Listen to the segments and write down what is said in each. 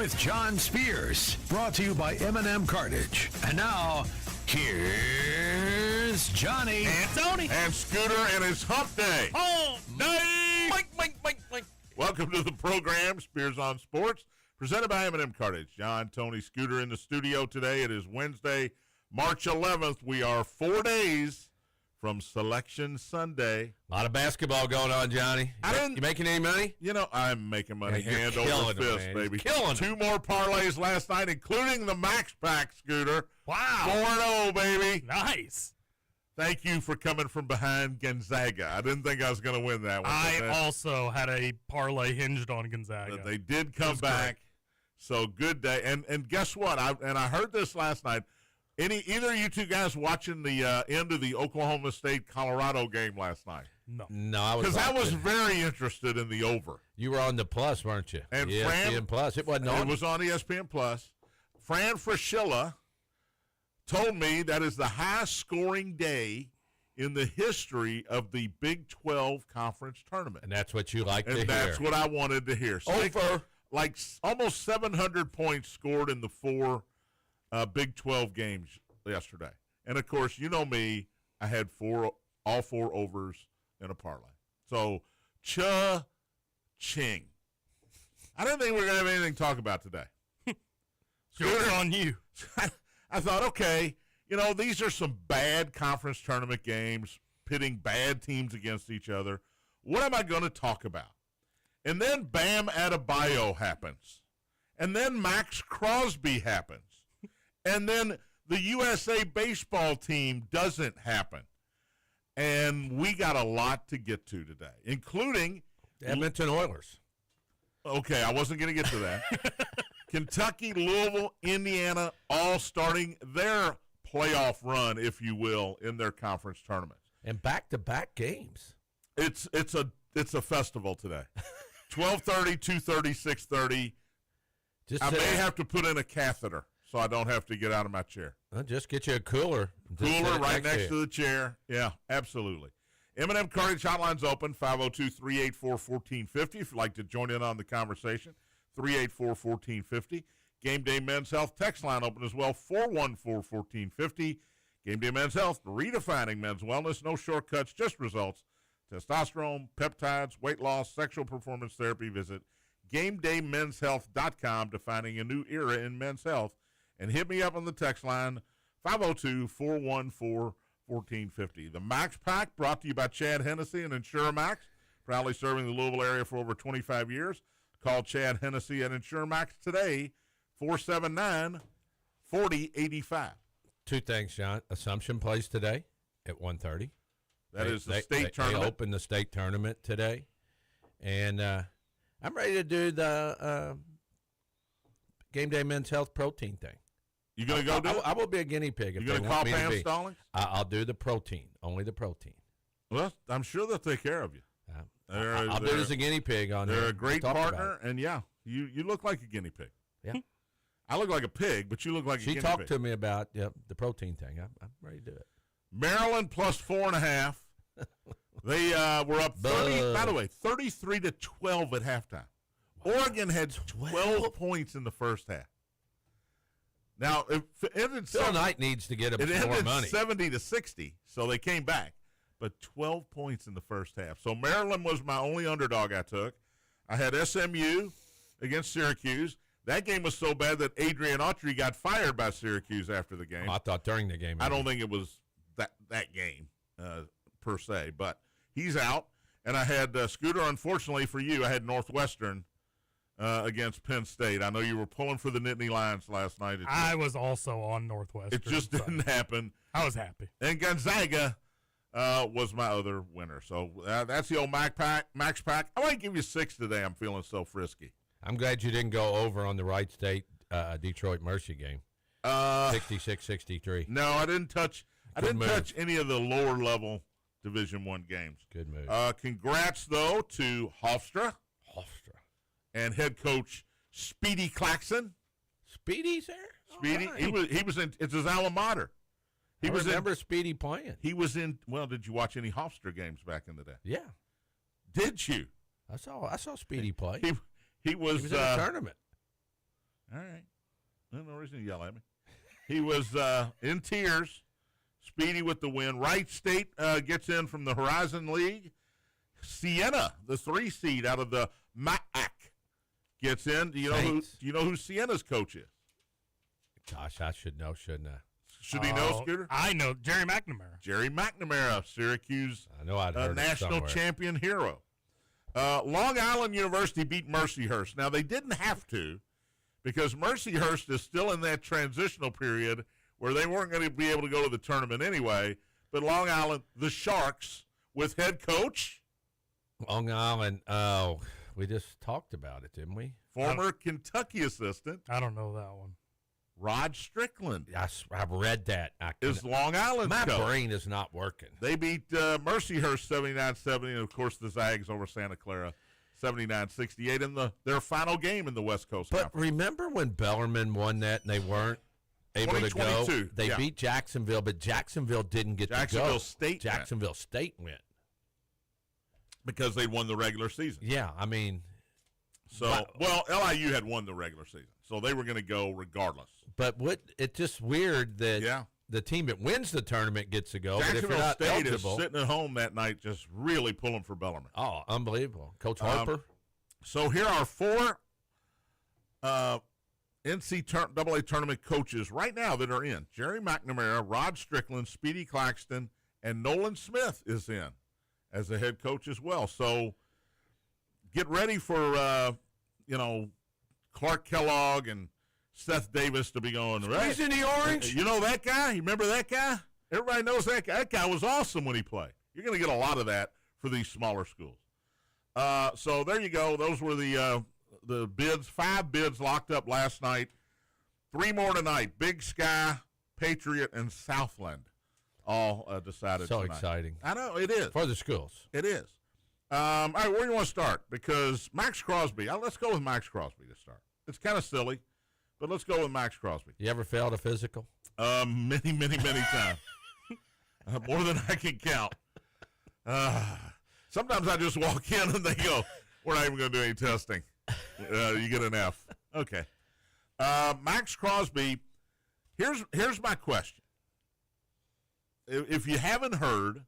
with John Spears. Brought to you by M&M Cartage. And now, here's Johnny. And Tony. And Scooter and his hump day. Hump day. Mike. Welcome to the program, Spears on Sports, presented by M&M Cartage. John, Tony, Scooter in the studio today. It is Wednesday, March 11th. We are 4 days from Selection Sunday. A lot of basketball going on, Johnny. You making any money? You know, I'm making money hand over fist, baby. Killing Two more parlays last night, including the Max Pack, Scooter. Wow. 4-0, baby. Nice. Thank you for coming from behind Gonzaga. I didn't think I was going to win that one. I also had a parlay hinged on Gonzaga. But they did come back. Great. So good day. And guess what? I heard this last night. Either of you two guys watching the end of the Oklahoma State-Colorado game last night? No, I was. Because I was very interested in the over. You were on the Plus, weren't you? And ESPN Plus. It wasn't on. It was on ESPN Plus. Fran Fraschilla told me that is the highest scoring day in the history of the Big 12 Conference Tournament. And that's what you like to hear. And that's what I wanted to hear. Over. Like almost 700 points scored in the four Big 12 games yesterday. And, of course, you know me, I had all four overs in a parlay. So, cha-ching. I didn't think we were going to have anything to talk about today. Good on you. I thought, okay, you know, these are some bad conference tournament games, pitting bad teams against each other. What am I going to talk about? And then Bam Adebayo happens. And then Max Crosby happens. And then the USA baseball team doesn't happen. And we got a lot to get to today, including Edmonton Oilers. Okay, I wasn't going to get to that. Kentucky, Louisville, Indiana, all starting their playoff run, if you will, in their conference tournaments. And back-to-back games. It's a festival today. 12:30, 2:30, 6:30. I may have to put in a catheter so I don't have to get out of my chair. Well, just get you a cooler. Cooler right next to the chair. Yeah, absolutely. M&M Cartage Hotline's open, 502-384-1450 if you'd like to join in on the conversation. 384-1450. Gameday Men's Health text line open as well, 414-1450. Gameday Men's Health, redefining men's wellness. No shortcuts, just results. Testosterone, peptides, weight loss, sexual performance therapy. Visit GamedayMensHealth.com, defining a new era in men's health. And hit me up on the text line, 502-414-1450. The Max Pack brought to you by Chad Hennessy and InsureMax, proudly serving the Louisville area for over 25 years. Call Chad Hennessy at InsureMax today, 479-4085. Two things, John. Assumption plays today at 1:30. That is the state tournament. They open the state tournament today. And I'm ready to do the Gameday Men's Health protein thing. You going to go do it? I will be a guinea pig. You going to call Pam Stallings? I'll do the protein, only the protein. Well, I'm sure they'll take care of you. I'll do it as a guinea pig on there. They're a great partner, and, yeah, you look like a guinea pig. Yeah. I look like a pig, but you look like a guinea pig. She talked to me about the protein thing. I'm ready to do it. Maryland plus 4.5. They were up 30. By the way, 33-12 at halftime. Wow. Oregon had 12 points in the first half. Now, it ended. Phil Knight needs to get more money. It ended 70-60, so they came back. But 12 points in the first half. So Maryland was my only underdog I took. I had SMU against Syracuse. That game was so bad that Adrian Autry got fired by Syracuse after the game. Oh, I thought during the game. I don't think it was that game per se, but he's out. And I had Scooter, unfortunately for you, I had Northwestern against Penn State. I know you were pulling for the Nittany Lions last night. I was also on Northwestern. It just didn't happen. I was happy. And Gonzaga was my other winner. So that's the old Max Pack. I want to give you 6 today. I'm feeling so frisky. I'm glad you didn't go over on the Wright State Detroit Mercy game. 66-63. No, I didn't touch. I didn't touch any of the lower level Division I games. Good move. Congrats though to Hofstra and head coach Speedy Claxon. Speedy's there. Speedy. Right. He was in. It's his alma mater. I remember Speedy playing. He was in. Well, did you watch any Hofstra games back in the day? Yeah. Did you? I saw Speedy play. He was in a tournament. All right. No reason to yell at me. He was in tears. Speedy with the win. Wright State gets in from the Horizon League. Siena, the 3 seed out of the MAAC, gets in. Do you know who Siena's coach is? Gosh, I should know, shouldn't I? Should he know, Scooter? I know Jerry McNamara. Jerry McNamara, Syracuse I know I'd heard national champion hero. Long Island University beat Mercyhurst. Now, they didn't have to because Mercyhurst is still in that transitional period where they weren't going to be able to go to the tournament anyway. But Long Island, the Sharks, with head coach. Long Island, oh, we just talked about it, didn't we? Former Kentucky assistant. I don't know that one. Rod Strickland. I've read that. Is Long Island's my coach. brain is not working. They beat Mercyhurst 79-70, and, of course, the Zags over Santa Clara 79-68 in their final game in the West Coast But Conference. remember when Bellarmine won that and they weren't able to go? 2022, They beat Jacksonville, but Jacksonville didn't get to go. Jacksonville State went. Because they won the regular season. Yeah, I mean. LIU had won the regular season, so they were going to go regardless. But it's just weird that the team that wins the tournament gets to go. Jacksonville but if you're not State eligible, is sitting at home that night just really pulling for Bellarmine. Oh, unbelievable. Coach Harper. So here are 4 NCAA tournament coaches right now that are in. Jerry McNamara, Rod Strickland, Speedy Claxton, and Nolan Smith is in as a head coach as well. So get ready for, Clark Kellogg and Seth Davis to be going, right? He's in the orange. You know that guy? You remember that guy? Everybody knows that guy. That guy was awesome when he played. You're going to get a lot of that for these smaller schools. So there you go. Those were the bids. 5 bids locked up last night. 3 more tonight. Big Sky, Patriot, and Southland all decided so tonight. Exciting. I know, it is. For the schools. It is. All right, where do you want to start? Because Max Crosby. Let's go with Max Crosby to start. It's kind of silly, but let's go with Max Crosby. You ever failed a physical? Many, many, many times. More than I can count. Sometimes I just walk in and they go, we're not even going to do any testing. You get an F. Okay. Max Crosby, here's my question. If you haven't heard,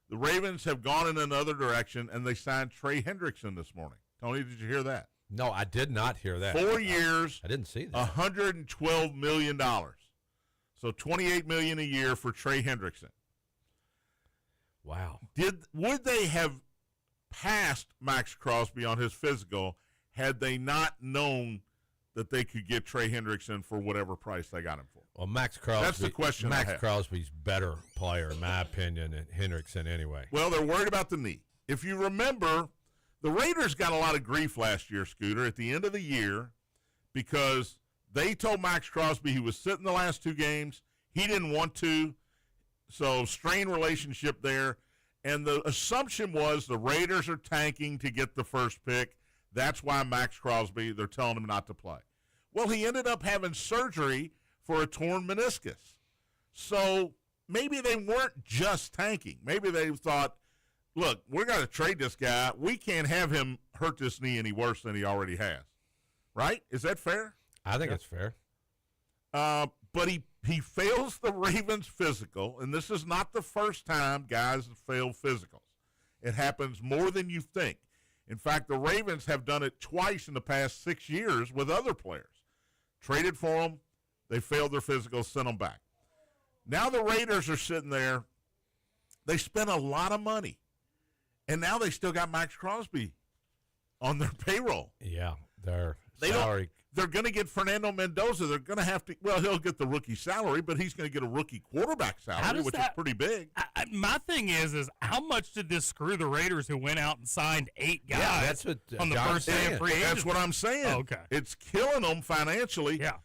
the Ravens have gone in another direction, and they signed Trey Hendrickson this morning. Tony, did you hear that? No, I did not hear that. 4 years. I didn't see that. $112 million. So $28 million a year for Trey Hendrickson. Wow. Would they have passed Max Crosby on his physical had they not known that they could get Trey Hendrickson for whatever price they got him for? Well, Max Crosby. That's the question. Max Crosby's better player, in my opinion, than Hendrickson anyway. Well, they're worried about the knee. If you remember, the Raiders got a lot of grief last year, Scooter, at the end of the year because they told Max Crosby he was sitting the last 2 games. He didn't want to, so strained relationship there. And the assumption was the Raiders are tanking to get the first pick. That's why Max Crosby, they're telling him not to play. Well, he ended up having surgery for a torn meniscus. So maybe they weren't just tanking. Maybe they thought, look, we're going to trade this guy. We can't have him hurt this knee any worse than he already has. Right? Is that fair? I think it's fair. But he fails the Ravens physical, and this is not the first time guys have failed physicals. It happens more than you think. In fact, the Ravens have done it twice in the past 6 years with other players. Traded for them, they failed their physicals, sent them back. Now the Raiders are sitting there. They spent a lot of money, and now they still got Max Crosby on their payroll. Yeah, their salary. They're going to get Fernando Mendoza. They're going to have to. Well, he'll get the rookie salary, but he's going to get a rookie quarterback salary, which is pretty big. My thing is how much did this screw the Raiders who went out and signed 8 guys? Yeah, that's what on the John's first day saying. of free agency? That's what I'm saying. Oh, okay, it's killing them financially. Yeah.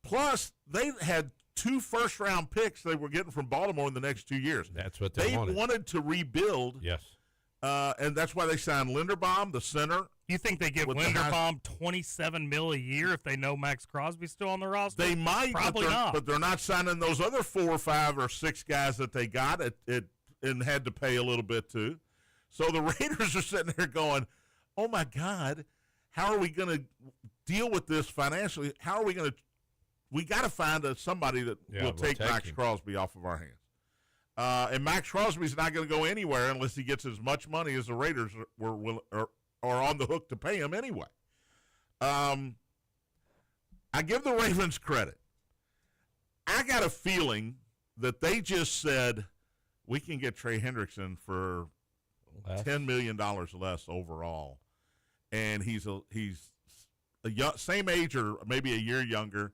Plus, they had 2 first-round picks they were getting from Baltimore in the next 2 years. That's what they wanted to rebuild. Yes. And that's why they signed Linderbaum, the center. You think they give Linderbaum $27 million a year if they know Max Crosby's still on the roster? They might, probably not. But they're not signing those other 4 or 5 or 6 guys that they got and had to pay a little bit to. So the Raiders are sitting there going, "Oh my God, how are we going to deal with this financially. How are we going to? We got to find somebody that will take Max Crosby off of our hands. And Max Crosby's not going to go anywhere unless he gets as much money as the Raiders are on the hook to pay him anyway. I give the Ravens credit. I got a feeling that they just said we can get Trey Hendrickson for $10 million less overall, and he's a young, same age or maybe a year younger.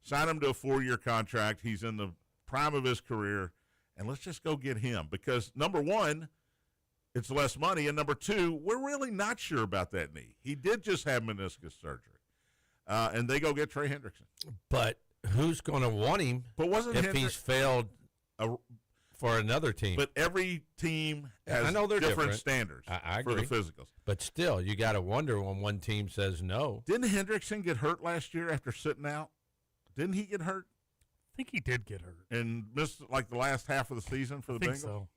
Sign him to a 4-year contract. He's in the prime of his career, and let's just go get him because, number one, it's less money, and number two, we're really not sure about that knee. He did just have meniscus surgery, and they go get Trey Hendrickson. But who's going to want him if he's failed for another team? But every team has different standards I agree. for the physicals. But still, you got to wonder when one team says no. Didn't Hendrickson get hurt last year after sitting out? Didn't he get hurt? I think he did get hurt. And missed like the last half of the season for the Bengals? So.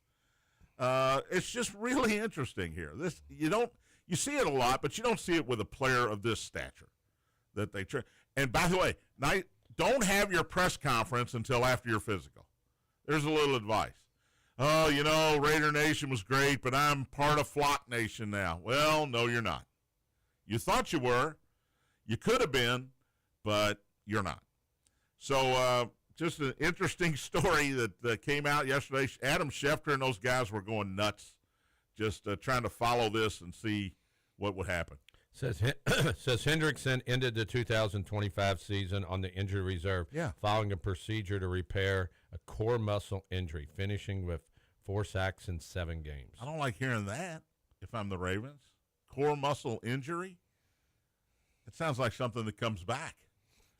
It's just really interesting here. You see it a lot, but you don't see it with a player of this stature that they try. And by the way, don't have your press conference until after your physical. There's a little advice. Oh, Raider Nation was great, but I'm part of Flock Nation now. Well, no, you're not. You thought you were. You could have been, but you're not. So just an interesting story that came out yesterday. Adam Schefter and those guys were going nuts just trying to follow this and see what would happen. Says Hendrickson ended the 2025 season on the injury reserve following a procedure to repair a core muscle injury, finishing with 4 sacks in 7 games. I don't like hearing that if I'm the Ravens. Core muscle injury? It sounds like something that comes back.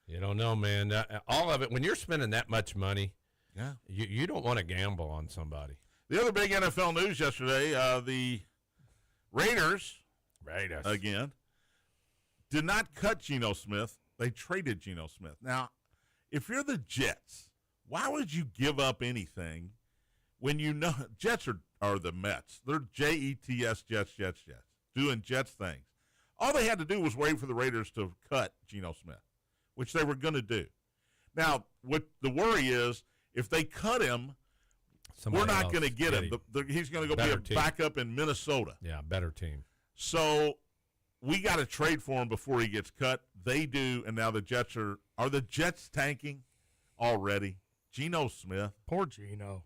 You don't know, man. All of it, when you're spending that much money, you don't want to gamble on somebody. The other big NFL news yesterday, the Raiders, again, did not cut Geno Smith. They traded Geno Smith. Now, if you're the Jets, why would you give up anything when you know Jets are the Mets? They're Jets, Jets, doing Jets things. All they had to do was wait for the Raiders to cut Geno Smith, which they were going to do. Now, what the worry is, if they cut him, we're not going to get him. He's going to go be a backup in Minnesota. Yeah, better team. So we got to trade for him before he gets cut. They do, and now the Jets are the Jets tanking already? Geno Smith. Poor Geno.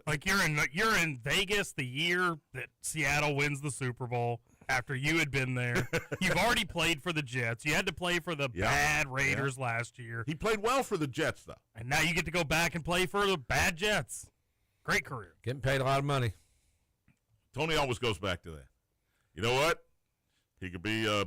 Like you're in Vegas the year that Seattle wins the Super Bowl after you had been there. You've already played for the Jets. You had to play for the bad Raiders last year. He played well for the Jets, though. And now you get to go back and play for the bad Jets. Great career. Getting paid a lot of money. Tony always goes back to that. You know what? He could be a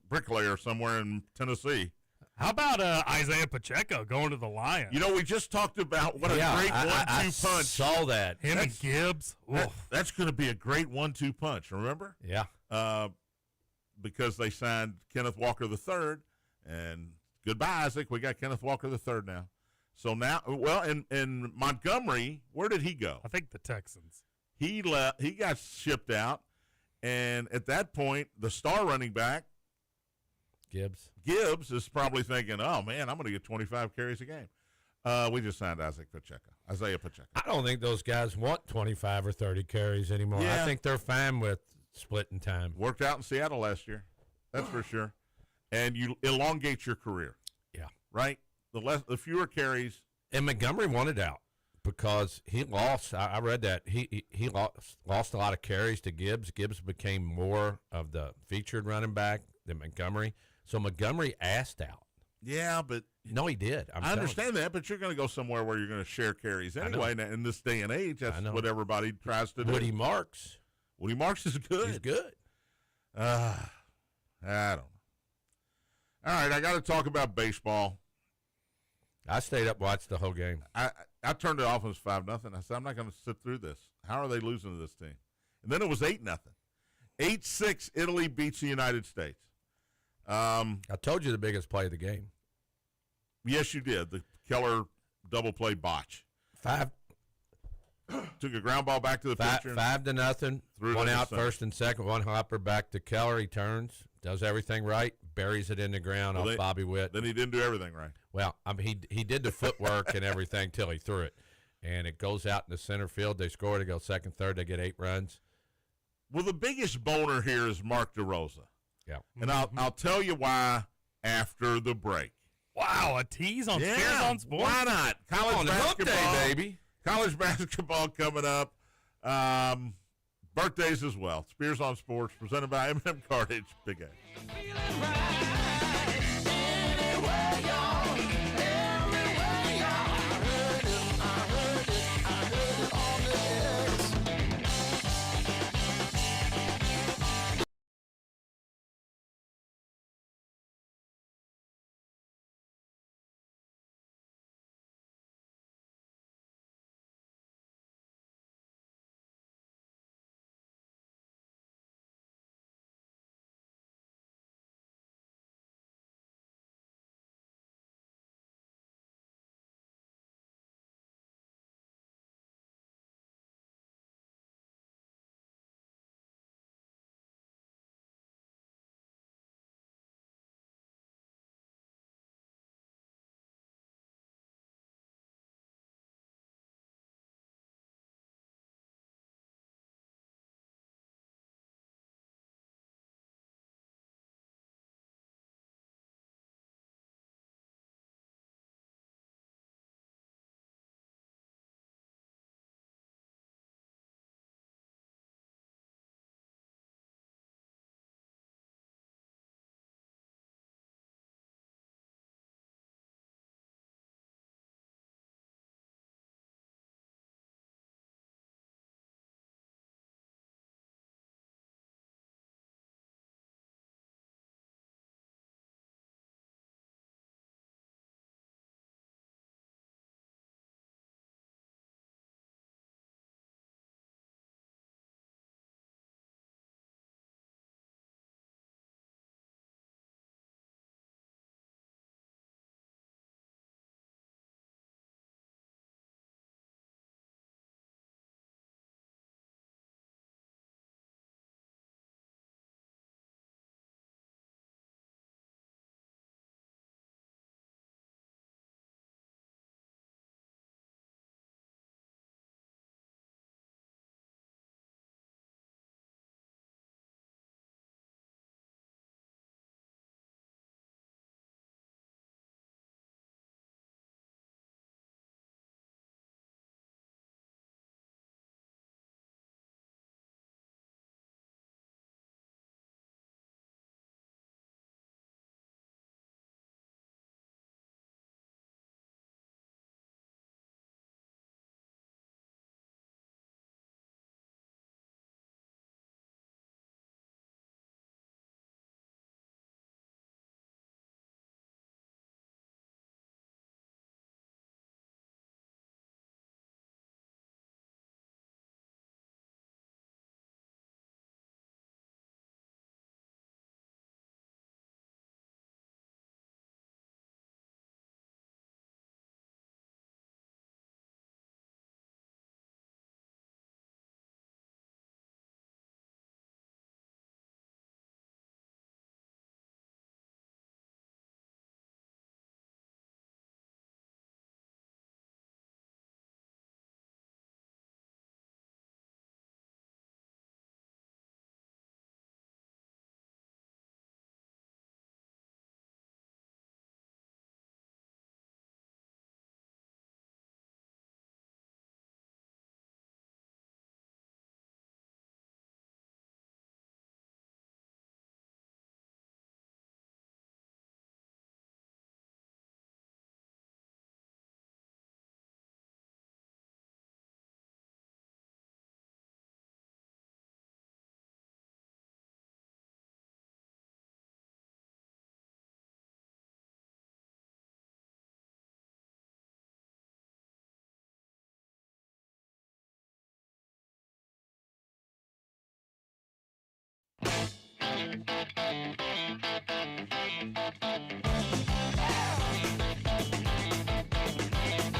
bricklayer somewhere in Tennessee. How about Isaiah Pacheco going to the Lions? We just talked about what a great 1-2 punch. Saw that. And Gibbs. That's going to be a great 1-2 punch, remember? Yeah. Because they signed Kenneth Walker III, and goodbye, Isaac. We got Kenneth Walker III now. So now, in Montgomery, where did he go? I think the Texans. He left. He got shipped out, and at that point, the star running back, Gibbs is probably thinking, oh, man, I'm going to get 25 carries a game. We just signed Isaiah Pacheco. I don't think those guys want 25 or 30 carries anymore. I think they're fine with splitting time. Worked out in Seattle last year. That's for sure. And you elongate your career. Yeah. Right? The fewer carries. And Montgomery wanted out because he lost. I read that. He lost a lot of carries to Gibbs. Gibbs became more of the featured running back than Montgomery. So Montgomery asked out. Yeah, but no, he did. I understand that, but you're going to go somewhere where you're going to share carries anyway. In this day and age, that's what everybody tries to do. Woody Marks is good. He's good. I don't know. All right, I got to talk about baseball. I stayed up, watched the whole game. I turned it off. It was 5-0. I said, I'm not going to sit through this. How are they losing to this team? And then it was 8-0. 8-6. Italy beats the United States. I told you the biggest play of the game. Yes, you did. The Keller double play botch. Took a ground ball back to the pitcher. 5-0. One out, first and second. One hopper back to Keller. He turns, does everything right, buries it in the ground off Bobby Witt. Then he didn't do everything right. Well, I mean, he did the footwork and everything till he threw it. And it goes out in the center field. They score. They go second, third. They get 8 runs. Well, the biggest boner here is Mark DeRosa. Yeah. And I'll tell you why after the break. Wow, a tease on Spears on Sports? Why not? College basketball, day, baby. College basketball coming up. Birthdays as well. Spears on Sports, presented by M&M Cartage. Big A.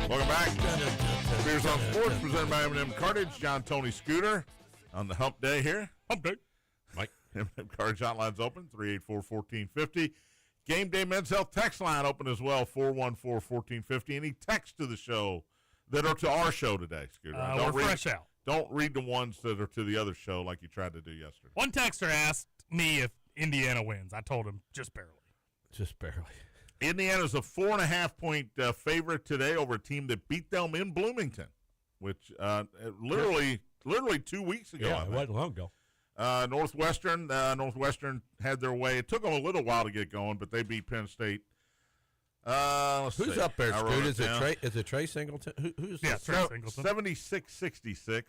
Welcome back. Spears on Sports, presented by M&M Cartage. John Tony Scooter on the hump day here. Hump day. Mike M&M Cartage Hotline's open, 384-1450. Gameday Men's Health text line open as well, 414-1450. Any text to the show that are to our show today, Scooter? We're fresh out. Don't read the ones that are to the other show like you tried to do yesterday. One texter asked me if Indiana wins. I told him just barely. Just barely. Indiana's a 4.5-point favorite today over a team that beat them in Bloomington, which literally 2 weeks ago. Yeah, it wasn't long ago. Northwestern had their way. It took them a little while to get going, but they beat Penn State. Who's up there, Scoot? Is it Trey Singleton? Who's Trey Singleton. 76-66.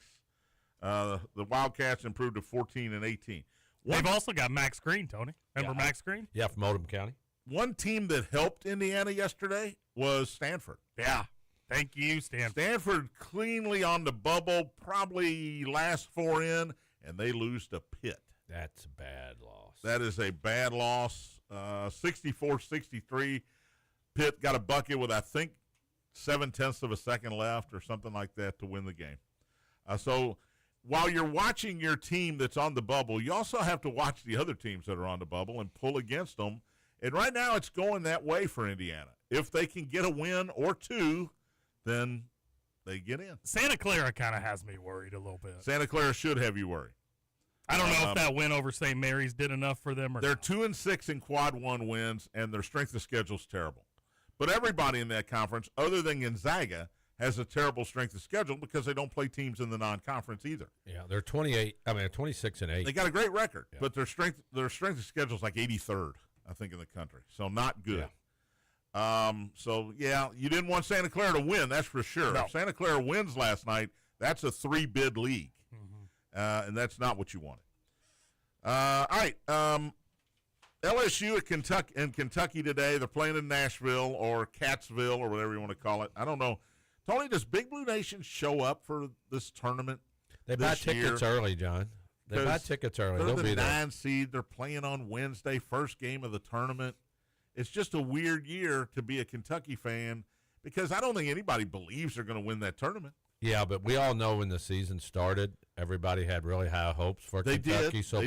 The Wildcats improved to 14-18. They've also got Max Green, Tony. Remember Max Green? Yeah, from Oldham County. One team that helped Indiana yesterday was Stanford. Yeah. Thank you, Stanford. Stanford cleanly on the bubble, probably last four in, and they lose to Pitt. That's a bad loss. That is a bad loss. 64-63. Pitt got a bucket with, I think, 0.7 of a second left or something like that to win the game. So while you're watching your team that's on the bubble, you also have to watch the other teams that are on the bubble and pull against them. And right now it's going that way for Indiana. If they can get a win or two, then they get in. Santa Clara kind of has me worried a little bit. Santa Clara should have you worried. I don't know if that win over St. Mary's did enough for them. Or they're 2-6 in quad one wins, and their strength of schedule is terrible. But everybody in that conference, other than Gonzaga, has a terrible strength of schedule because they don't play teams in the non-conference either. Yeah, they're 26-8. They got a great record, but their strength of schedule is like 83rd, I think, in the country. So not good. Yeah. You didn't want Santa Clara to win, that's for sure. No. If Santa Clara wins last night, that's a 3-bid league, and that's not what you wanted. All right. LSU in Kentucky today. They're playing in Nashville or Cattsville or whatever you want to call it. I don't know. Tony, does Big Blue Nation show up for this tournament? They buy tickets early, John. They buy tickets early. They're They'll the be there. 9 seed. They're playing on Wednesday, first game of the tournament. It's just a weird year to be a Kentucky fan because I don't think anybody believes they're going to win that tournament. Yeah, but we all know when the season started, everybody had really high hopes for Kentucky. Did. So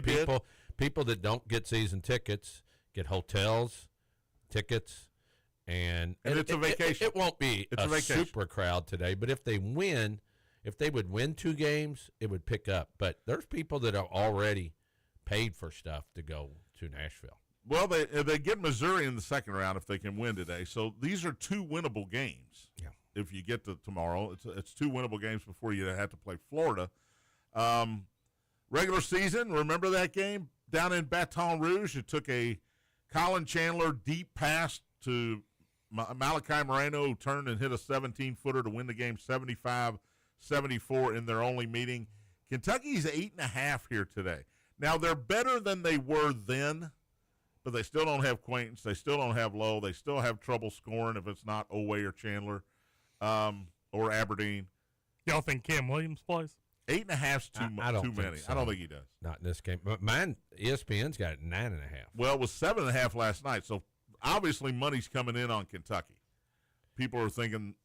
people that don't get season tickets get hotels, tickets, and it's a vacation. It won't be a super crowd today, but if they would win 2 games, it would pick up. But there's people that are already paid for stuff to go to Nashville. Well, they get Missouri in the second round if they can win today. So these are 2 winnable games. Yeah. If you get to tomorrow, it's 2 winnable games before you have to play Florida. Regular season, remember that game down in Baton Rouge? It took a Colin Chandler deep pass to Malachi Moreno, who turned and hit a 17-footer to win the game 75-74 in their only meeting. Kentucky's 8.5 here today. Now, they're better than they were then, but they still don't have Quaintance. They still don't have Lowe. They still have trouble scoring if it's not Oway or Chandler or Aberdeen. Y'all think Cam Williams plays? 8.5's too many. So. I don't think he does. Not in this game. But mine, ESPN's got it 9.5. Well, it was 7.5 last night, so obviously money's coming in on Kentucky. People are thinking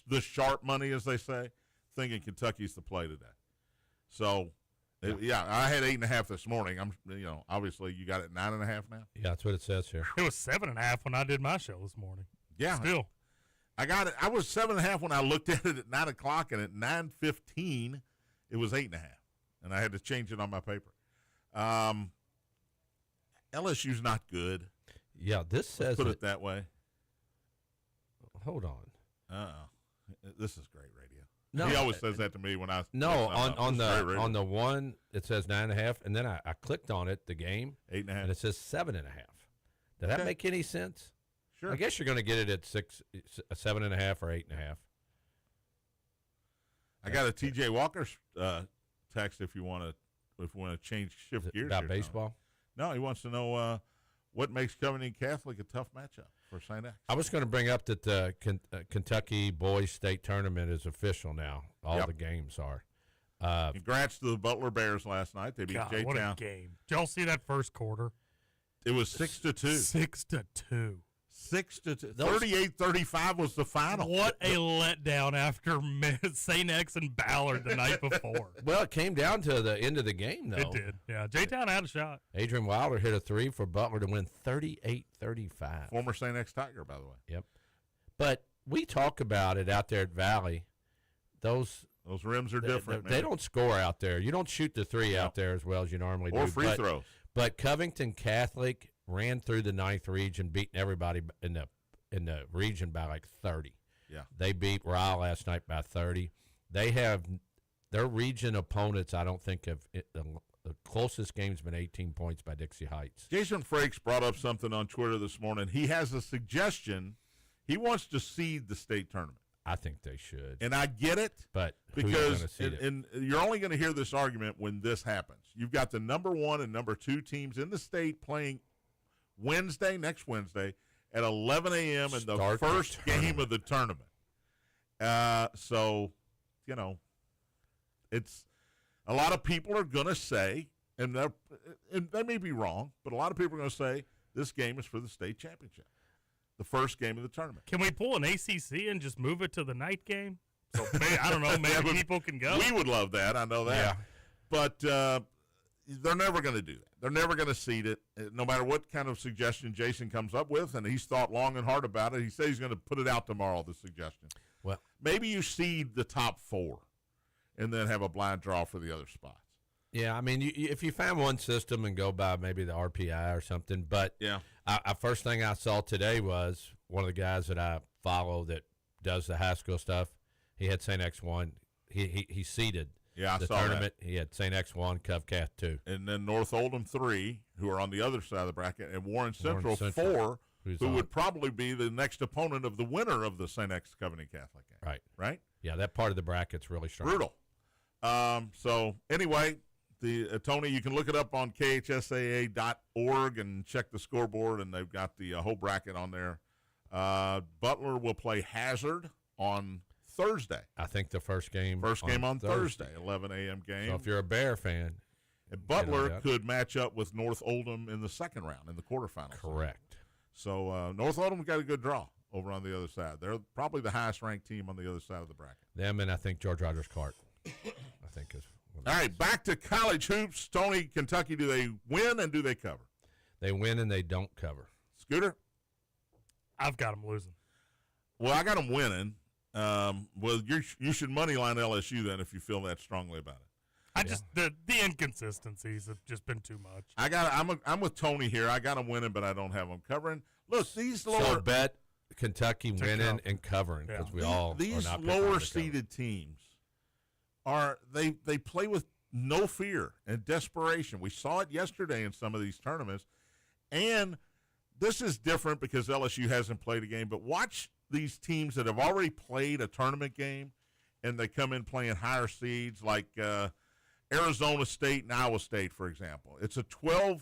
the sharp money, as they say, thinking Kentucky's the play today. So, I had 8.5 this morning. Obviously you got it 9.5 now. Yeah, that's what it says here. It was 7.5 when I did my show this morning. Yeah, still. I got it. I was 7.5 when I looked at it at 9 o'clock, and at 9:15, it was 8.5, and I had to change it on my paper. LSU's not good. Yeah, this says put it that way. Hold on. This is great radio. No, he always says that to me when I. On the one it says 9.5, and then I clicked on it, the game 8.5, and it says 7.5. Does that make any sense? Sure. I guess you're going to get it at 7.5 or 8.5. I got a T.J. Walker text if we want to shift gears about here, baseball. No, he wants to know what makes Covington Catholic a tough matchup for St. X. I was going to bring up that the Kentucky Boys State Tournament is official now. All the games are. Congrats to the Butler Bears last night. They beat J-Town. What a game! Did y'all see that first quarter? It was 6-2. 6-2. 38-35 was the final. What a letdown after St. X and Ballard the night before. Well, it came down to the end of the game, though. It did. Yeah, J-Town had a shot. Adrian Wilder hit a 3 for Butler to win 38-35. Former St. X Tiger, by the way. Yep. But we talk about it out there at Valley. Those rims are different. They don't score out there. You don't shoot the 3 out there as well as you normally do. Or free throws. But Covington Catholic ran through the 9th region, beating everybody in the region by like 30. Yeah. They beat Rye last night by 30. They have their region opponents, I don't think, the closest game's been 18 points by Dixie Heights. Jason Frakes brought up something on Twitter this morning. He has a suggestion. He wants to seed the state tournament. I think they should. And I get it. But because and you're only going to hear this argument when this happens. You've got the number 1 and number 2 teams in the state playing next Wednesday at 11 a.m. in the first game of the tournament. So, it's a lot of people are going to say, and they may be wrong, but a lot of people are going to say this game is for the state championship. The first game of the tournament. Can we pull an ACC and just move it to the night game? So I don't know. Maybe people can go. We would love that. I know that. Yeah. But they're never going to do that. They're never going to seed it, no matter what kind of suggestion Jason comes up with. And he's thought long and hard about it. He says he's going to put it out tomorrow, the suggestion. Well, maybe you seed the top 4 and then have a blind draw for the other spots. Yeah, I mean, if you find one system and go by maybe the RPI or something. But yeah, first thing I saw today was one of the guys that I follow that does the high school stuff. He had St. X 1. He seeded the tournament. That. He had St. X 1, Covcath 2. And then North Oldham 3, who are on the other side of the bracket, and Warren Central 4, who would probably be the next opponent of the winner of the St. X Covenant Catholic game. Right. Right? Yeah, that part of the bracket's really strong. Brutal. So, anyway, Tony, you can look it up on khsaa.org and check the scoreboard, and they've got the whole bracket on there. Butler will play Hazard on Thursday. I think the first game on Thursday, 11 a.m. game. So if you're a Bear fan. And Butler could match up with North Oldham in the second round, in the quarterfinals. Correct. So North Oldham's got a good draw over on the other side. They're probably the highest-ranked team on the other side of the bracket. Them and I think George Rogers Clark, I think is. All right, back to college hoops. Tony, Kentucky, do they win and do they cover? They win and they don't cover. Scooter? I've got them losing. Well, I got them winning. Well, you should moneyline LSU then if you feel that strongly about it. The inconsistencies have just been too much. I'm with Tony here. I got them winning, but I don't have them covering. Look, these lower so bet Kentucky winning and covering because these lower seeded teams they play with no fear and desperation. We saw it yesterday in some of these tournaments, and this is different because LSU hasn't played a game. But watch these teams that have already played a tournament game, and they come in playing higher seeds like Arizona State and Iowa State, for example. It's a 12-5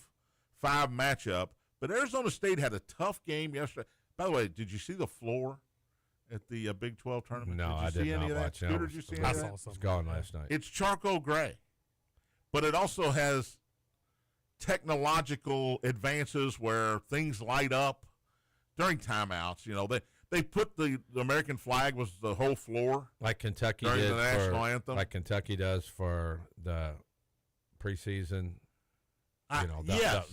matchup, but Arizona State had a tough game yesterday. By the way, did you see the floor at the Big 12 tournament? No, I did not watch it. Did you see any of that? It's gone last night. It's charcoal gray, but it also has technological advances where things light up during timeouts. They put the American flag was the whole floor, like Kentucky during did the national anthem, like Kentucky does for the preseason. Yes,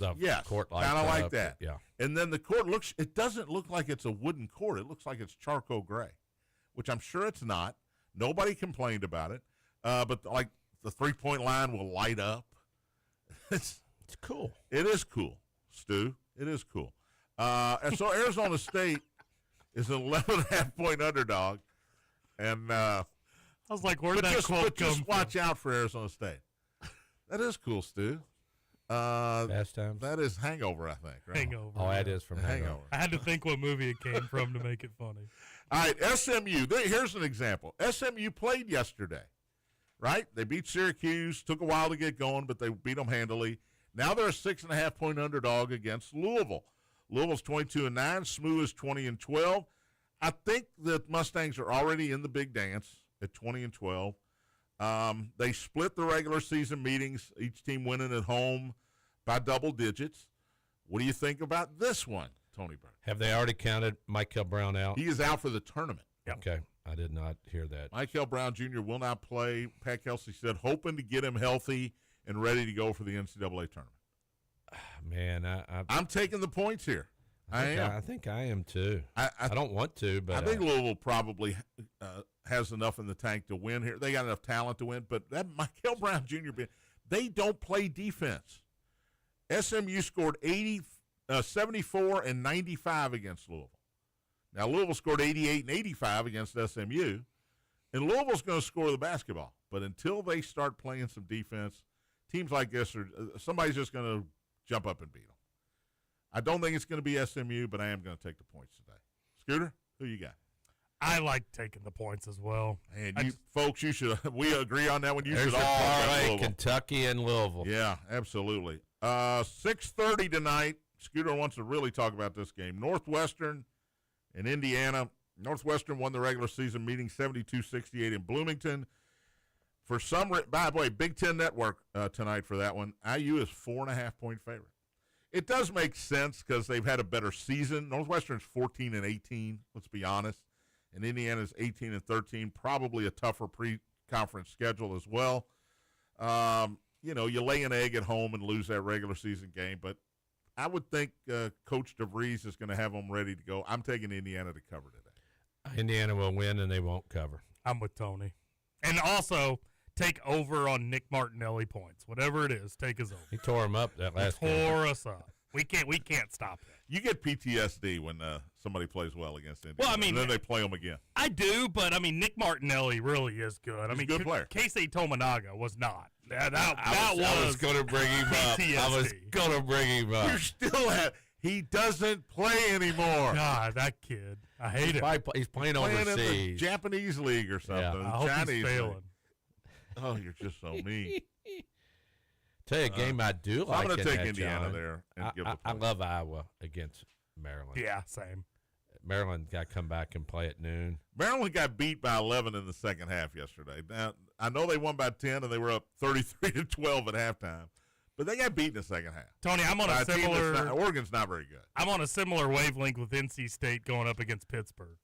court kind of like that. Yeah, and then the court it doesn't look like it's a wooden court. It looks like it's charcoal gray, which I'm sure it's not. Nobody complained about it, but like the 3-point line will light up. It's cool. It is cool, Stu. It is cool. And so Arizona State is an 11.5-point underdog, and I was like, where did that quote come just watch out for Arizona State. That is cool, Stu. Fast Times. That is Hangover, I think. Right? Hangover. Oh, that is from Hangover. I had to think what movie it came from to make it funny. All right, SMU. Here's an example. SMU played yesterday, right? They beat Syracuse. Took a while to get going, but they beat them handily. Now they're a 6.5-point underdog against Louisville. Louisville's 22-9. SMU is 20-12. I think the Mustangs are already in the big dance at 20-12. They split the regular season meetings, each team winning at home by double digits. What do you think about this one? Tony Bird. Have they already counted Michael Brown out? He is out for the tournament. Yep. Okay, I did not hear that. Michael Brown Jr. will not play. Pat Kelsey said, hoping to get him healthy and ready to go for the NCAA tournament. Man, I'm taking the points here. I think I am too. I don't want to, but I think Louisville probably has enough in the tank to win here. They got enough talent to win, but that Michael Brown Jr., they don't play defense. SMU scored 74 and 95 against Louisville. Now, Louisville scored 88 and 85 against SMU, and Louisville's going to score the basketball. But until they start playing some defense, teams like this, somebody's just going to jump up and beat them. I don't think it's going to be SMU, but I am going to take the points today. Scooter, who you got? I like taking the points as well. And folks, you should. We agree on that one. You there's should all parlay, Kentucky and Louisville. Yeah, absolutely. 6:30 tonight. Scooter wants to really talk about this game. Northwestern and Indiana. Northwestern won the regular season meeting 72-68 in Bloomington. For some, by the way, Big Ten Network tonight for that one. IU is 4.5-point favorite. It does make sense because they've had a better season. Northwestern's 14-18. Let's be honest. And Indiana's 18-13, probably a tougher pre-conference schedule as well. You lay an egg at home and lose that regular season game, but I would think Coach DeVries is going to have them ready to go. I'm taking Indiana to cover today. Indiana will win, and they won't cover. I'm with Tony. And also, take over on Nick Martinelli points. Whatever it is, take us over. He tore him up that last game. Tore us up. We can't stop that. You get PTSD when somebody plays well against Indiana. Well, I mean, and then they play them again. I do, but I mean, Nick Martinelli really is good. He's a good player. Keisei Tominaga was not. That I was going to bring him up. I was going to bring him up. You still have. He doesn't play anymore. God, that kid. I hate him. He's playing In the overseas. Japanese league or something. Yeah. I hope Chinese he's failing. league. Oh, you're just so mean. Tell you a game I do like. I'm going to take that, Indiana John. there. And give the I point. love Iowa against Maryland. Yeah, same. Maryland got to come back and play at noon. Maryland got beat by 11 in the second half yesterday. Now, I know they won by 10 and they were up 33-12 at halftime, but they got beat in the second half. Tony, I'm on a similar. Oregon's not very good. I'm on a similar wavelength with NC State going up against Pittsburgh.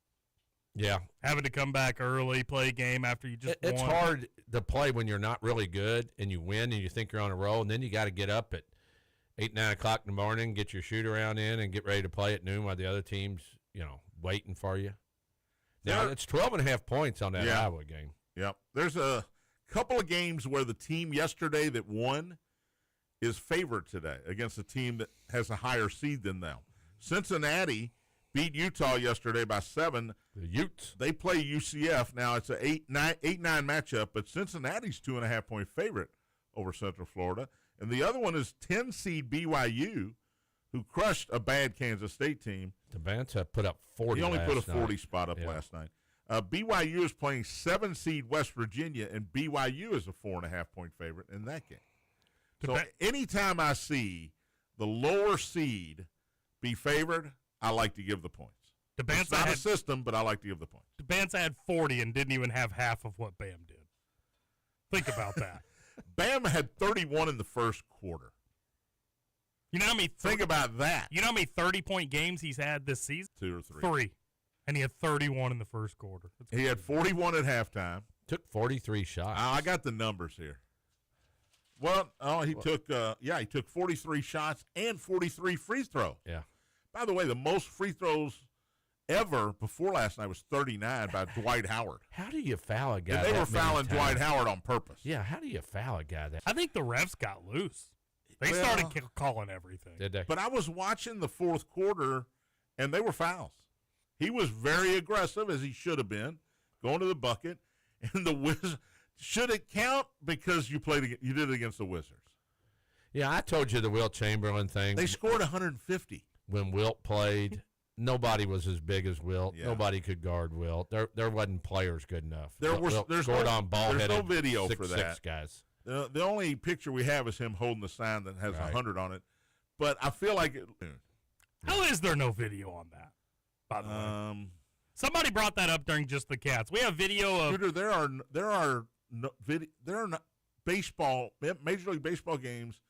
Yeah. Having to come back early, play a game after you just It's won. hard to play when you're not really good and you win and you think you're on a roll, and then you got to get up at 8, 9 o'clock in the morning, get your shoot around in, and get ready to play at noon while the other team's, waiting for you. Now, it's 12.5 points on that Iowa game. Yep. There's a couple of games where the team yesterday that won is favored today against a team that has a higher seed than them. Cincinnati beat Utah yesterday by 7. The Utes. They play UCF. Now, it's an 8-9 matchup, but Cincinnati's 2.5-point favorite over Central Florida. And the other one is 10-seed BYU, who crushed a bad Kansas State team. The Bants have put up 40 He only put a 40 night. spot up last night. BYU is playing 7-seed West Virginia, and BYU is a 4.5-point favorite in that game. So anytime I see the lower seed be favored, I like to give the points. It's not a system, but I like to give the points. Banza had 40 and didn't even have half of what Bam did. Think about that. Bam had 31 in the first quarter. You know how many? Think about that. You know how many 30-point games he's had this season? 2 or 3. 3. And he had 31 in the first quarter. He had 41 at halftime. Took 43 shots. I got the numbers here. Well, he took 43 shots and 43 free throws. Yeah. By the way, the most free throws ever before last night was 39 by Dwight Howard. How do you foul a guy? And they that were fouling many Dwight times? Howard on purpose. Yeah, how do you foul a guy that? I think the refs got loose. They Well, started calling everything. Did they? But I was watching the fourth quarter, and they were fouls. He was very aggressive, as he should have been, going to the bucket. And the Wizards, should it count because you did it against the Wizards? Yeah, I told you the Wilt Chamberlain thing. They scored 150. When Wilt played, nobody was as big as Wilt. Yeah. Nobody could guard Wilt. There wasn't players good enough. There's no video for that. 6'6" guys. The only picture we have is him holding the sign that has 100 on it. But I feel like it. How is there no video on that? By the way, somebody brought that up during Just the Cats. We have video of. Shooter, there are not baseball Major League Baseball games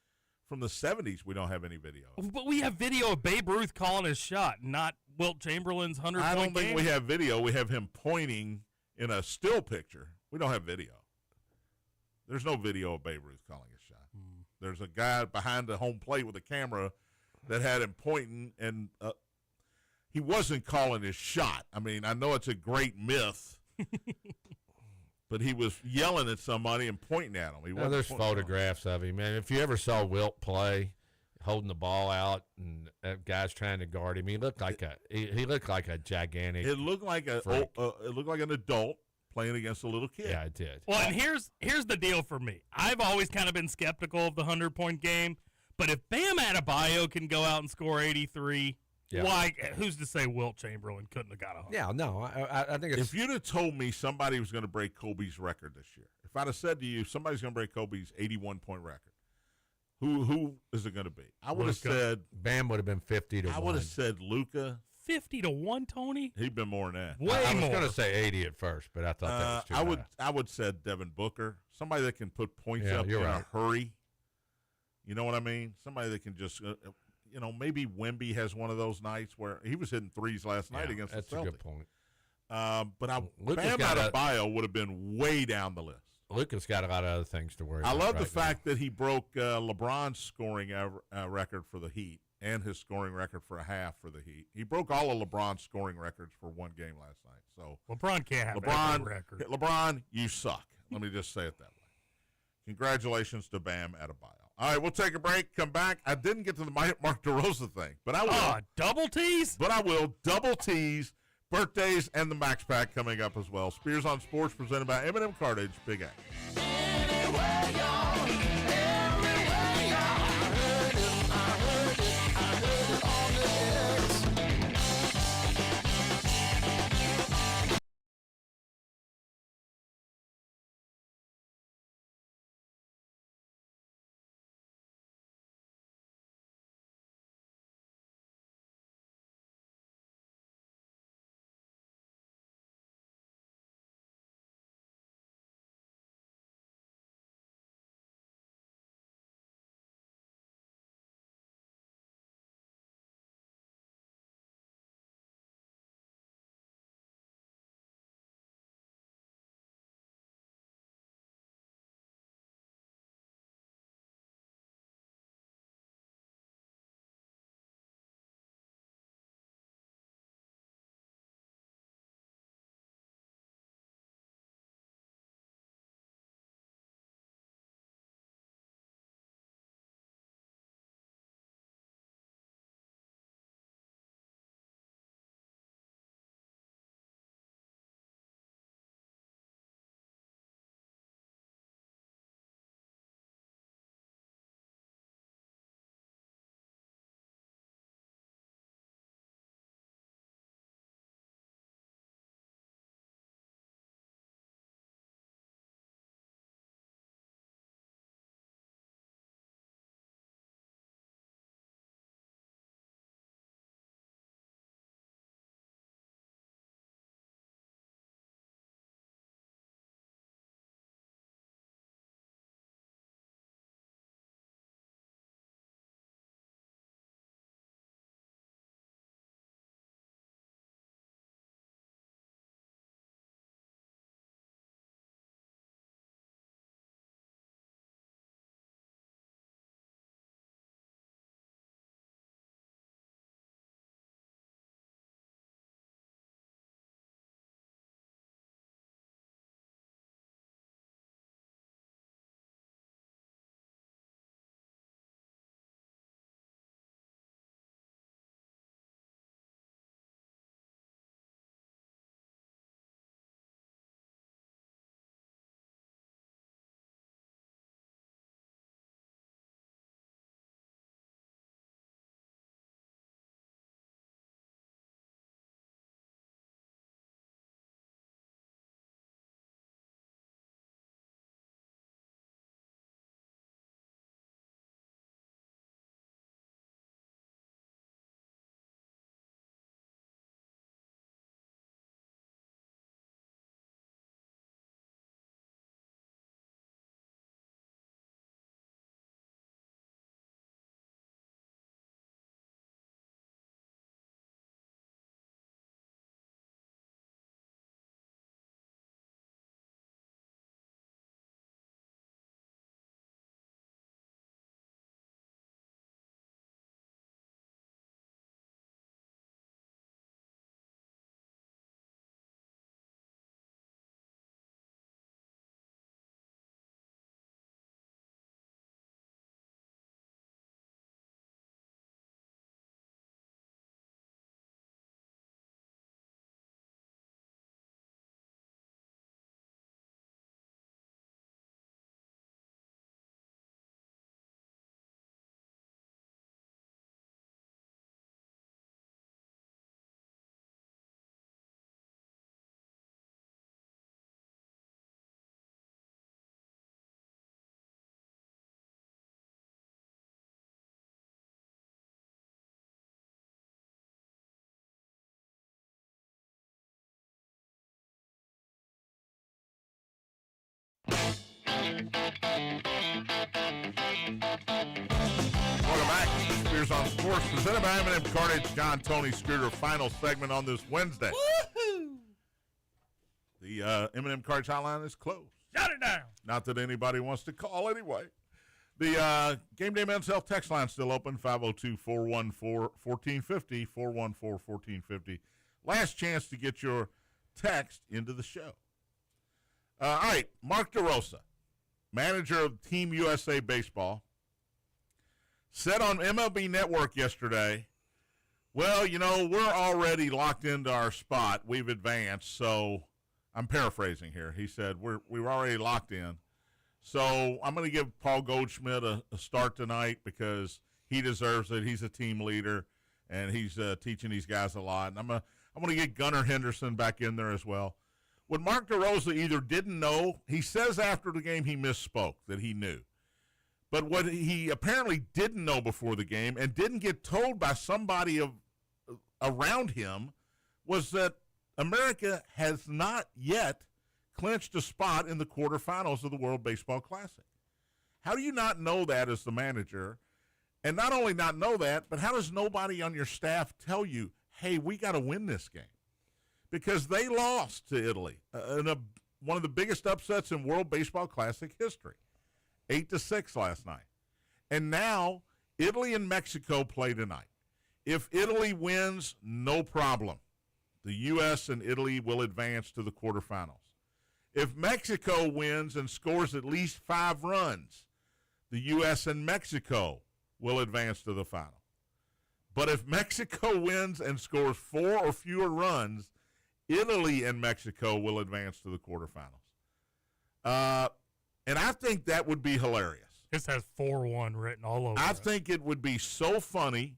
from the 70s, we don't have any video. But we have video of Babe Ruth calling his shot, not Wilt Chamberlain's 100-point I don't game. think we have video. We have him pointing in a still picture. We don't have video. There's no video of Babe Ruth calling his shot. There's a guy behind the home plate with a camera that had him pointing, and he wasn't calling his shot. I mean, I know it's a great myth, but he was yelling at somebody and pointing at him. There's photographs of him, man. If you ever saw Wilt play, holding the ball out, and guys trying to guard him, he looked like he looked like a gigantic. It looked like it looked like an adult playing against a little kid. Yeah, it did. Well, and here's the deal for me. I've always kind of been skeptical of the 100-point game, but if Bam Adebayo can go out and score 83, why? Who's to say Wilt Chamberlain couldn't have got 100? Yeah, no, I think it's. If you'd have told me somebody was going to break Kobe's record this year, if I'd have said to you somebody's going to break Kobe's 81-point record, who is it going to be? I would have said Bam would have been 50 to 1. I would have said Luka. 50 to 1, Tony? He'd been more than that. Way I was more. going to say 80 at first, but I thought that was too high. I would said Devin Booker, somebody that can put points up in you're right. a hurry. You know what I mean? Somebody that can just, maybe Wemby has one of those nights where he was hitting threes last night against the Celtics. That's a good point. But Luka's Bam Adebayo would have been way down the list. Luka's got a lot of other things to worry I about. love the fact that he broke LeBron's scoring record for the Heat and his scoring record for a half for the Heat. He broke all of LeBron's scoring records for one game last night. So LeBron can't have every record. LeBron, you suck. Let me just say it that way. Congratulations to Bam Adebayo. All right, we'll take a break, come back. I didn't get to the Mark DeRosa thing, but I will. Double tease? But I will double tease birthdays and the Max Pack coming up as well. Spears on Sports presented by M&M Cartage. Big Action. Scooter's on Sports, presented by M&M Cartage. John, Tony, Scooter, final segment on this Wednesday. Woohoo! The M&M Cartage hotline is closed. Shut it down. Not that anybody wants to call anyway. The Gameday Men's Health text line still open, 502-414-1450, 414-1450. Last chance to get your text into the show. All right, Mark DeRosa, manager of Team USA Baseball, said on MLB Network yesterday, well, we're already locked into our spot. We've advanced, so I'm paraphrasing here. He said, we're already locked in. So I'm going to give Paul Goldschmidt a start tonight because he deserves it. He's a team leader, and he's teaching these guys a lot. And I'm going to get Gunnar Henderson back in there as well. What Mark DeRosa either didn't know, he says after the game he misspoke, that he knew. But what he apparently didn't know before the game and didn't get told by somebody around him was that America has not yet clinched a spot in the quarterfinals of the World Baseball Classic. How do you not know that as the manager? And not only not know that, but how does nobody on your staff tell you, hey, we got to win this game? Because they lost to Italy in one of the biggest upsets in World Baseball Classic history, 8-6 last night. And now Italy and Mexico play tonight. If Italy wins, no problem. The U.S. and Italy will advance to the quarterfinals. If Mexico wins and scores at least 5 runs, the U.S. and Mexico will advance to the final. But if Mexico wins and scores 4 or fewer runs, Italy and Mexico will advance to the quarterfinals. And I think that would be hilarious. This has 4-1 written all over I it. think it would be so funny.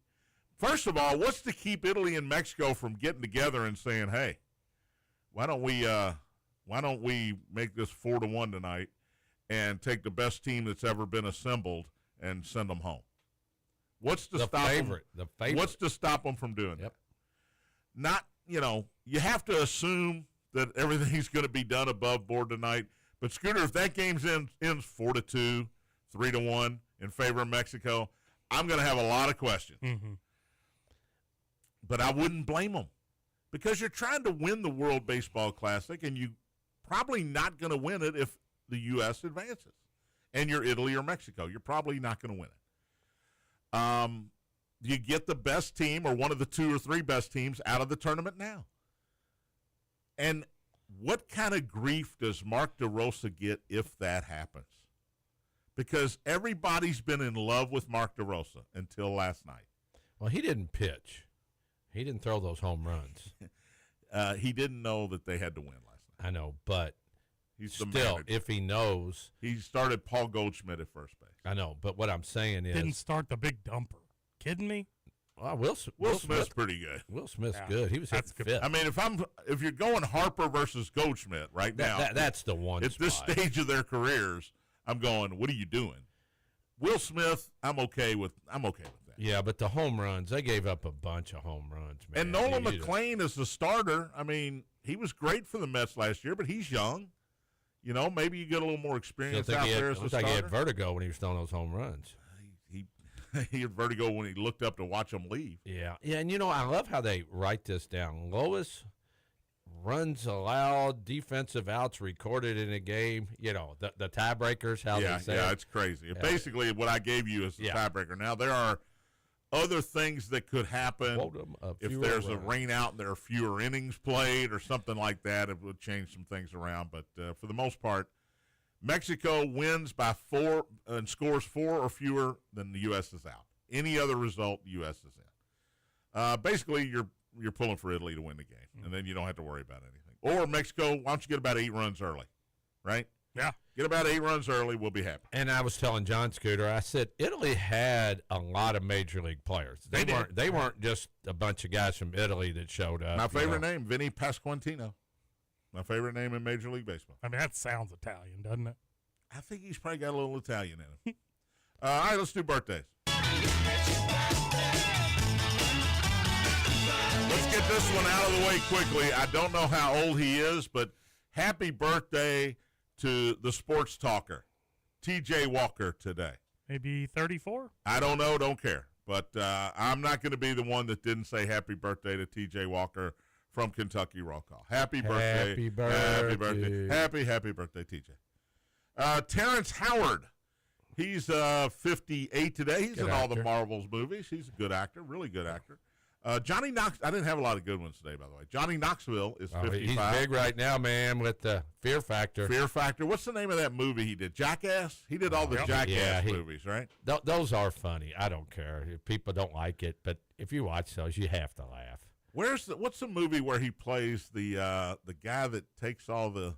First of all, what's to keep Italy and Mexico from getting together and saying, hey, why don't we make this 4-1 tonight and take the best team that's ever been assembled and send them home? What's to stop them? The favorite. What's to stop them from doing Yep. that? Not, you have to assume that everything's going to be done above board tonight. But, Scooter, if that game ends 4-2, 3-1 in favor of Mexico, I'm going to have a lot of questions. Mm-hmm. But I wouldn't blame them because you're trying to win the World Baseball Classic, and you're probably not going to win it if the U.S. advances. And you're Italy or Mexico. You're probably not going to win it. You get the best team or one of the 2 or 3 best teams out of the tournament now. And what kind of grief does Mark DeRosa get if that happens? Because everybody's been in love with Mark DeRosa until last night. Well, he didn't pitch. He didn't throw those home runs. He didn't know that they had to win last night. I know, but He's the still, manager. if he knows. He started Paul Goldschmidt at first base. I know, but what I'm saying is. Didn't start the big dumper. Kidding me? Well, Will Smith's pretty good. Will Smith's Yeah, good. He was that's hitting good. fifth. I mean, if you're going Harper versus Goldschmidt right now, That's the one at this spot. stage of their careers, I'm going, what are you doing? Will Smith, I'm okay with that. Yeah, but the home runs, they gave up a bunch of home runs, man. And Nolan You- McLean is the starter. I mean, he was great for the Mets last year, but he's young. Maybe you get a little more I experience think out he had, there as I a think he had starter. vertigo when he was throwing those home runs. He had vertigo when he looked up to watch them leave. Yeah, and I love how they write this down. Lowest runs allowed, defensive outs recorded in a game. The tiebreakers, how Yeah, they say yeah, it. it's crazy. Yeah. Basically, what I gave you is the Yeah. tiebreaker. Now, there are other things that could happen. Quotum of If fewer there's a runs. rain out and there are fewer innings played or something like that, it would change some things around. But for the most part, Mexico wins by 4 and scores 4 or fewer, then the U.S. is out. Any other result, the U.S. is in. Basically, you're pulling for Italy to win the game, and then you don't have to worry about anything. Or Mexico, why don't you get about 8 runs early, right? Yeah. Get about 8 runs early, we'll be happy. And I was telling John Scooter, I said Italy had a lot of major league players. They did. They weren't just a bunch of guys from Italy that showed up. My favorite name, Vinny Pasquantino. My favorite name in Major League Baseball. I mean, that sounds Italian, doesn't it? I think he's probably got a little Italian in him. All right, let's do birthdays. Let's get this one out of the way quickly. I don't know how old he is, but happy birthday to the sports talker, T.J. Walker, today. Maybe 34? I don't know, don't care. But I'm not going to be the one that didn't say happy birthday to T.J. Walker from Kentucky Roll Call. Happy birthday. Happy birthday. Happy birthday. Happy birthday, T.J. Terrence Howard. He's 58 today. He's Good in all the actor. Marvels movies. He's a good actor, really good actor. Johnny Knox. I didn't have a lot of good ones today, by the way. Johnny Knoxville is 55. He's big right now, man, with the Fear Factor. Fear Factor. What's the name of that movie he did? Jackass? He did all the Jackass movies, right? Those are funny. I don't care if people don't like it, but if you watch those, you have to laugh. What's the movie where he plays the guy that takes all the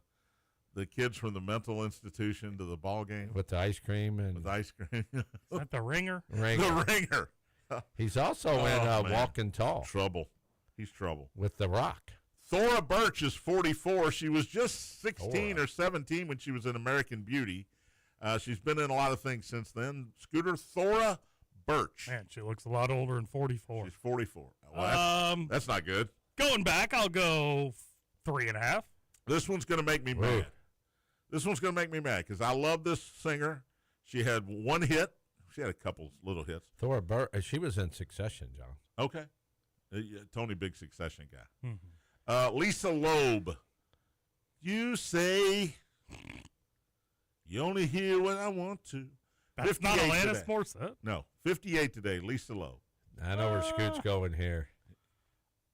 kids from the mental institution to the ball game With the ice cream and with ice cream? Is that The Ringer? ring. The Ringer. He's also in man. Walking Tall Trouble. He's trouble. with The Rock. Thora Birch is 44. She was just 16 Thora. or 17 when she was in American Beauty. She's been in a lot of things since then. Scooter, Thora Birch. Man, she looks a lot older than 44. She's 44. Well, that's not good. Going back, I'll go 3.5. This one's going to make me mad. This one's going to make me mad because I love this singer. She had one hit. She had a couple little hits. Thora Burr, she was in Succession, John. Okay. Yeah, Tony, big Succession guy. Mm-hmm. Lisa Loeb. You say you only hear what I want to. That's not 58 Alanis today. Morissette. No, 58 today, Lisa Loeb. I know where Scoot's going here.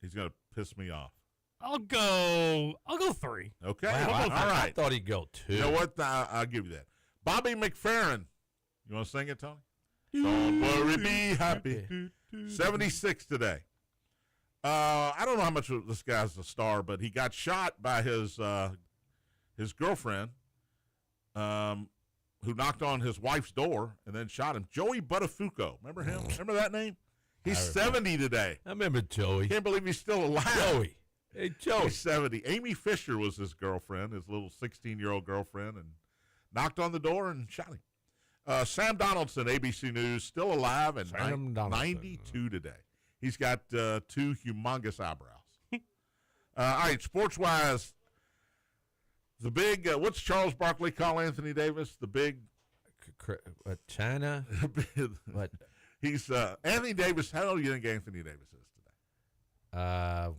He's going to piss me off. I'll go 3. Okay. Wow, All I right. thought he'd go 2. You know what? I'll give you that. Bobby McFerrin. You want to sing it, Tony? Don't worry, be happy. 76 today. I don't know how much of this guy's a star, but he got shot by his girlfriend, who knocked on his wife's door and then shot him. Joey Buttafuoco. Remember him? Remember that name? He's 70 today. I remember Joey. Can't believe he's still alive. Joey. Hey, Joey. He's 70. Amy Fisher was his girlfriend, his little 16-year-old girlfriend, and knocked on the door and shot him. Sam Donaldson, ABC News, still alive and Sam Donaldson. 92 today. He's got 2 humongous eyebrows. All right, sports-wise, the big, what's Charles Barkley call Anthony Davis? The big. What, China? What? He's Anthony Davis. How old do you think Anthony Davis is today?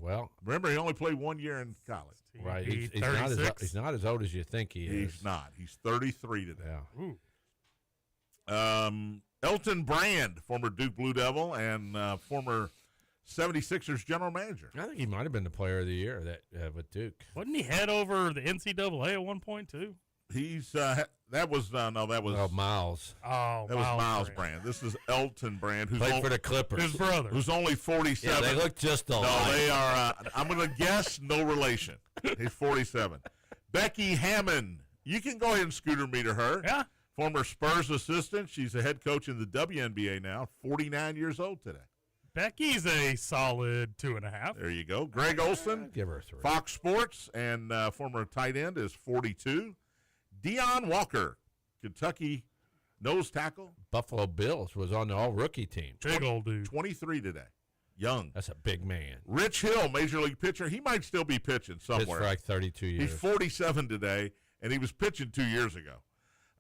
Well, Remember, he only played 1 year in college. right. He's He's not as old as you think he is. He's not. He's 33 today. Yeah. Ooh. Elton Brand, former Duke Blue Devil and former 76ers general manager. I think he might have been the player of the year that with Duke. Wasn't he head over the NCAA at one point, too? He's that was Miles. Oh, that was Miles Brand. This is Elton Brand, who's Played for the Clippers. His brother. who's only 47. Yeah, they look just alike. No, they are. I'm going to guess no relation. He's 47. Becky Hammond. You can go ahead and scooter meter her. Yeah. Former Spurs assistant. She's a head coach in the WNBA now. 49 years old today. Becky's a solid 2.5. There you go. Greg Olson. I'd give her a 3. Fox Sports and former tight end is 42. Deion Walker, Kentucky nose tackle, Buffalo Bills was on the all-rookie team. Big old dude. 23 today. Young. That's a big man. Rich Hill, major league pitcher. He might still be pitching Pitched somewhere. for like 32 years. He's 47 today, and he was pitching 2 years ago.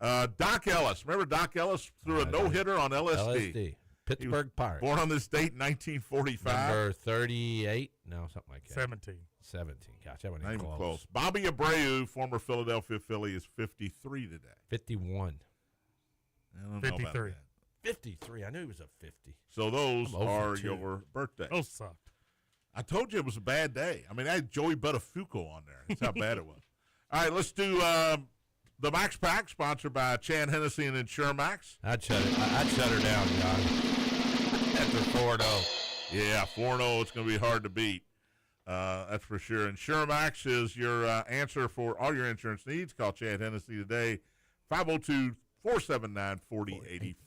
Doc Ellis. Remember Doc Ellis threw a no-hitter on LSD. Pittsburgh Pirates. Born on this date in 1945. Number 38? No, something like that. 17. 17. Gosh, that wasn't Not even even close. close. Bobby Abreu, former Philadelphia Philly, is 53 today. 51. I don't know about 53. that. 53. I knew he was a 50. So those I'm over are 2. your birthdays. Those sucked. I told you it was a bad day. I mean, I had Joey Buttafuoco on there. That's how bad it was. All right, let's do the Max Pack, sponsored by Chan Hennessy and InsureMax. I'd shut her down, John. After 4-0. Yeah, 4-0, it's going to be hard to beat. That's for sure. InsureMax is your answer for all your insurance needs. Call Chad Hennessy today, 502-479-4085.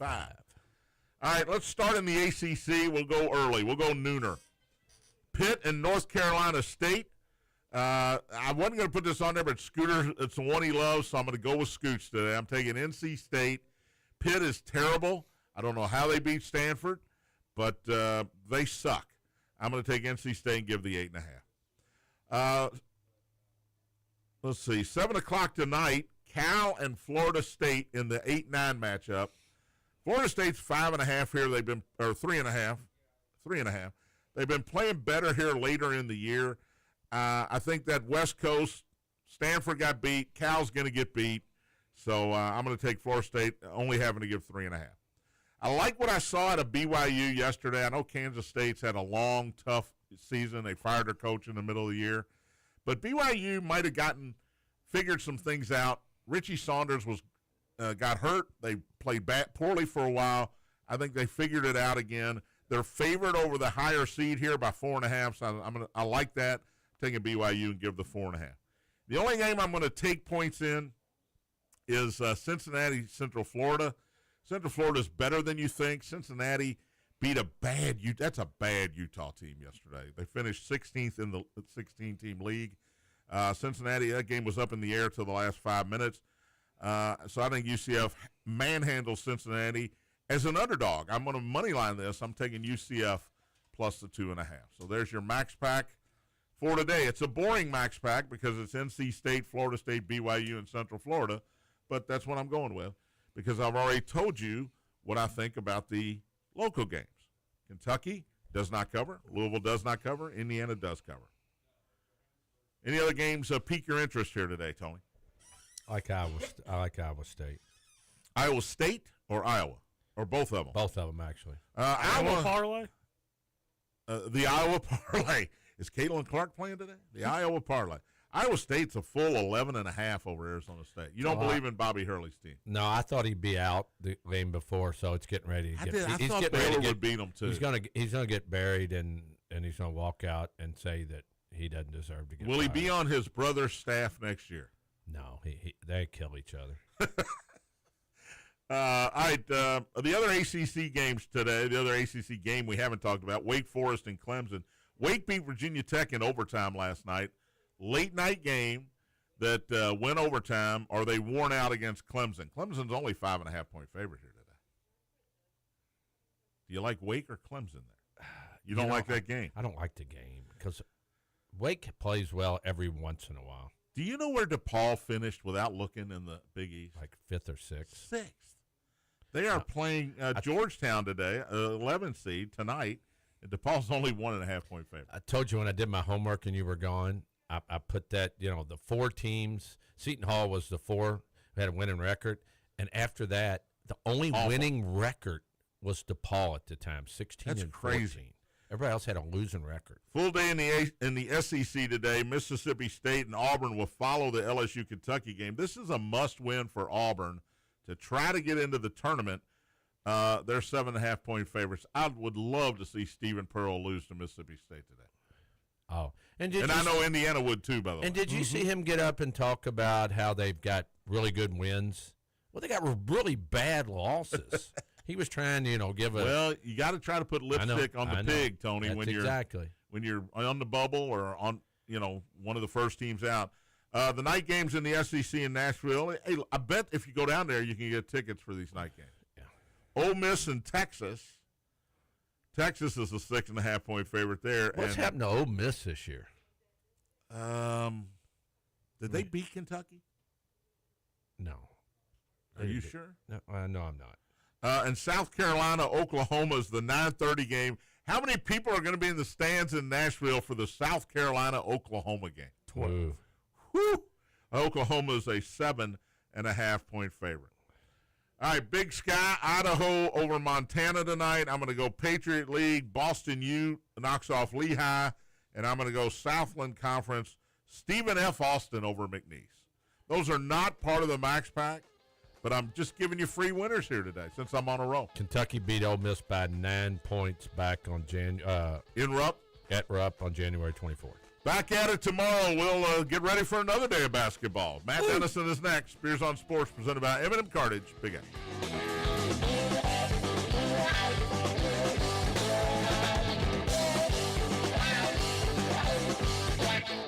All right, let's start in the ACC. We'll go early. We'll go nooner. Pitt and North Carolina State. I wasn't going to put this on there, but Scooter, it's the one he loves, so I'm going to go with Scoots today. I'm taking NC State. Pitt is terrible. I don't know how they beat Stanford, but they suck. I'm going to take NC State and give the 8.5. Let's see, 7 o'clock tonight, Cal and Florida State in the 8-9 matchup. Florida State's 5.5 here. They've been, or 3.5. They've been playing better here later in the year. I think that West Coast, Stanford got beat. Cal's going to get beat. So I'm going to take Florida State, only having to give 3.5. I like what I saw out of BYU yesterday. I know Kansas State's had a long, tough season. They fired their coach in the middle of the year. But BYU might have figured some things out. Richie Saunders got hurt. They played poorly for a while. I think they figured it out again. They're favored over the higher seed here by 4.5. So I like that. Taking BYU and give the 4.5. The only game I'm going to take points in is Cincinnati, Central Florida. Central Florida is better than you think. Cincinnati beat that's a bad Utah team yesterday. They finished 16th in the 16-team league. Cincinnati, that game was up in the air till the last 5 minutes. So I think UCF manhandles Cincinnati as an underdog. I'm going to moneyline this. I'm taking UCF plus the 2.5. So there's your max pack for today. It's a boring max pack because it's NC State, Florida State, BYU, and Central Florida, but that's what I'm going with because I've already told you what I think about the local games. Kentucky does not cover. Louisville does not cover. Indiana does cover. Any other games pique your interest here today, Tony? I like Iowa State. Iowa State or Iowa? Or both of them? Both of them, actually. Iowa parlay? The Iowa parlay. Is Caitlin Clark playing today? The Iowa parlay. Iowa State's a full 11.5 over Arizona State. You don't believe in Bobby Hurley's team? No, I thought he'd be out the game before, so it's getting ready to get. I thought Baylor would beat him too. He's gonna get buried and he's gonna walk out and say that he doesn't deserve to get. Will he be on his brother's staff next year? No, they kill each other. All right, the other ACC games today. The other ACC game we haven't talked about: Wake Forest and Clemson. Wake beat Virginia Tech in overtime last night. Late night game that went overtime. Are they worn out against Clemson? Clemson's only 5.5-point favorite here today. Do you like Wake or Clemson there? You don't like that game? I don't like the game because Wake plays well every once in a while. Do you know where DePaul finished without looking in the Big East? Like 5th or 6th. 6th. They are playing Georgetown today, 11 seed tonight, and DePaul's only 1.5-point favorite. I told you when I did my homework and you were gone, I put that, the 4 teams. Seton Hall was the 4 who had a winning record. And after that, the only winning record was DePaul at the time, 16 and 14. Crazy. Everybody else had a losing record. Full day in the SEC today. Mississippi State and Auburn will follow the LSU-Kentucky game. This is a must-win for Auburn to try to get into the tournament. They're 7.5-point favorites. I would love to see Stephen Pearl lose to Mississippi State today. Oh, and I know Indiana would too, by the way. And did you see him get up and talk about how they've got really good wins? Well, they got really bad losses. He was trying to, give a. Well, you got to try to put lipstick on the pig, Tony. That's when you're on the bubble or on one of the first teams out. The night games in the SEC in Nashville. Hey, I bet if you go down there, you can get tickets for these night games. Yeah. Ole Miss and Texas. Texas is a 6.5-point favorite there. What's happened to Ole Miss this year? Did they beat Kentucky? No. Are you sure? No, I'm not. And South Carolina, Oklahoma is the 9:30 game. How many people are going to be in the stands in Nashville for the South Carolina-Oklahoma game? 12. Whew. Oklahoma is a 7.5-point favorite. All right, Big Sky, Idaho over Montana tonight. I'm going to go Patriot League. Boston U knocks off Lehigh. And I'm going to go Southland Conference. Stephen F. Austin over McNeese. Those are not part of the Max Pack, but I'm just giving you free winners here today since I'm on a roll. Kentucky beat Ole Miss by 9 points back on at Rupp on January 24th. Back at it tomorrow. We'll get ready for another day of basketball. Matt Dennison is next. Spears on Sports presented by M&M Cartage. Big X.